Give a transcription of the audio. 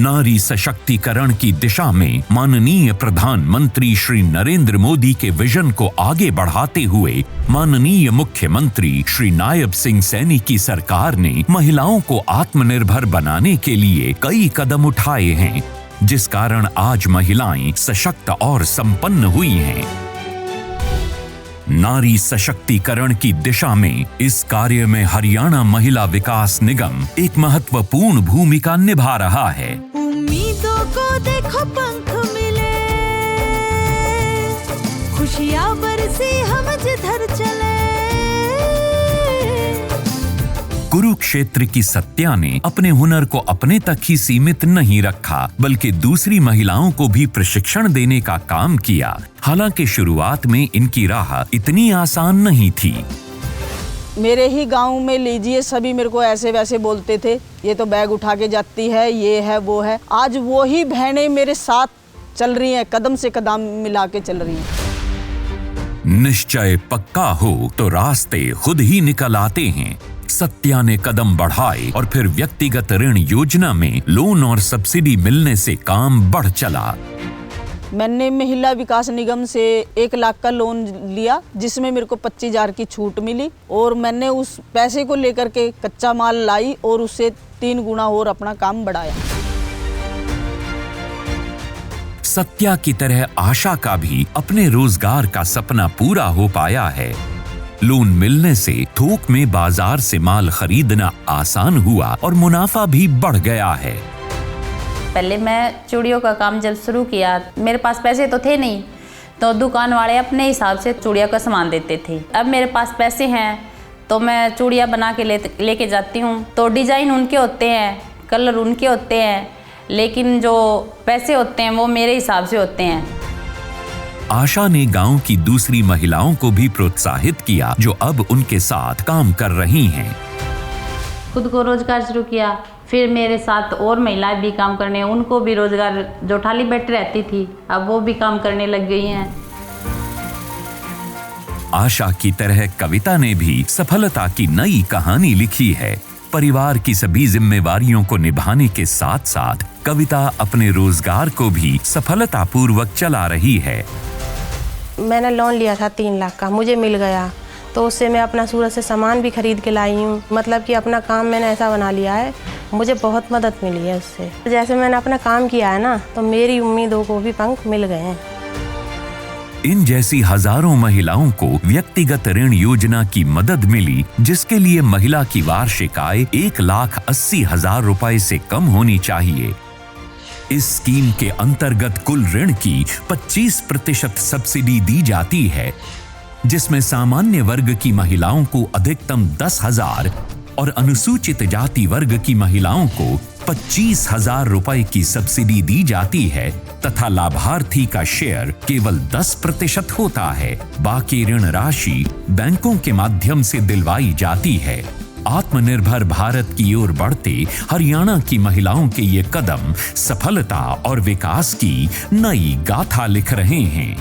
नारी सशक्तिकरण की दिशा में माननीय प्रधानमंत्री श्री नरेंद्र मोदी के विजन को आगे बढ़ाते हुए माननीय मुख्यमंत्री श्री नायब सिंह सैनी की सरकार ने महिलाओं को आत्मनिर्भर बनाने के लिए कई कदम उठाए हैं, जिस कारण आज महिलाएं सशक्त और संपन्न हुई हैं। नारी सशक्तिकरण की दिशा में इस कार्य में हरियाणा महिला विकास निगम एक महत्वपूर्ण भूमिका निभा रहा है। उम्मीदों को देखो पंख मिले, खुशियां बरसी हम जिधर चले। कुरुक्षेत्र की सत्या ने अपने हुनर को अपने तक ही सीमित नहीं रखा, बल्कि दूसरी महिलाओं को भी प्रशिक्षण देने का काम किया। हालांकि शुरुआत में इनकी राह इतनी आसान नहीं थी। मेरे ही गांव में लीजिए, सभी मेरे को ऐसे वैसे बोलते थे, ये तो बैग उठा के जाती है, ये है वो है। आज वो ही बहनें मेरे साथ चल रही हैं, कदम से कदम मिला के चल रही हैं। निश्चय पक्का हो तो रास्ते खुद ही निकल आते हैं। सत्या ने कदम बढ़ाए और फिर व्यक्तिगत ऋण योजना में लोन और सब्सिडी मिलने से काम बढ़ चला। मैंने महिला विकास निगम से 1 लाख का लोन लिया, जिसमें मेरे को 25,000 की छूट मिली और मैंने उस पैसे को लेकर के कच्चा माल लाई और उससे 3 गुना और अपना काम बढ़ाया। सत्या की तरह आशा का भी अपने रोजगार का सपना पूरा हो पाया है। लोन मिलने से थोक में बाजार से माल खरीदना आसान हुआ और मुनाफा भी बढ़ गया है। पहले मैं चूड़ियों का काम जब शुरू किया, मेरे पास पैसे तो थे नहीं, तो दुकान वाले अपने हिसाब से चूड़ियों का सामान देते थे। अब मेरे पास पैसे हैं तो मैं चूड़ियाँ बना के लेके जाती हूँ। तो डिजाइन उनके होते हैं, कलर उनके होते हैं, लेकिन जो पैसे होते हैं वो मेरे हिसाब से होते हैं। आशा ने गांव की दूसरी महिलाओं को भी प्रोत्साहित किया, जो अब उनके साथ काम कर रही हैं। खुद को रोजगार शुरू किया, फिर मेरे साथ और महिलाएं भी काम करने, उनको भी रोजगार, जो खाली बैठी रहती थी अब वो भी काम करने लग गई हैं। आशा की तरह कविता ने भी सफलता की नई कहानी लिखी है। परिवार की सभी जिम्मेवारियों को निभाने के साथ साथ कविता अपने रोजगार को भी सफलतापूर्वक चला रही है। मैंने लोन लिया था 3 लाख का, मुझे मिल गया, तो उससे मैं अपना सूरत से सामान भी खरीद के लाई हूँ। मतलब कि अपना काम मैंने ऐसा बना लिया है, मुझे बहुत मदद मिली है उससे। जैसे मैंने अपना काम किया है ना, तो मेरी उम्मीदों को भी पंख मिल गए हैं। इन जैसी हजारों महिलाओं को व्यक्तिगत ऋण योजना की मदद मिली, जिसके लिए महिला की वार्षिक आय 1,80,000 रुपए से कम होनी चाहिए। इस स्कीम के अंतर्गत कुल ऋण की 25% सब्सिडी दी जाती है, जिसमें सामान्य वर्ग की महिलाओं को अधिकतम 10,000 और अनुसूचित जाति वर्ग की महिलाओं को 25,000 रुपए की सब्सिडी दी जाती है तथा लाभार्थी का शेयर केवल 10% होता है। बाकी ऋण राशि बैंकों के माध्यम से दिलवाई जाती है। आत्मनिर्भर भारत की ओर बढ़ते हरियाणा की महिलाओं के ये कदम सफलता और विकास की नई गाथा लिख रहे हैं।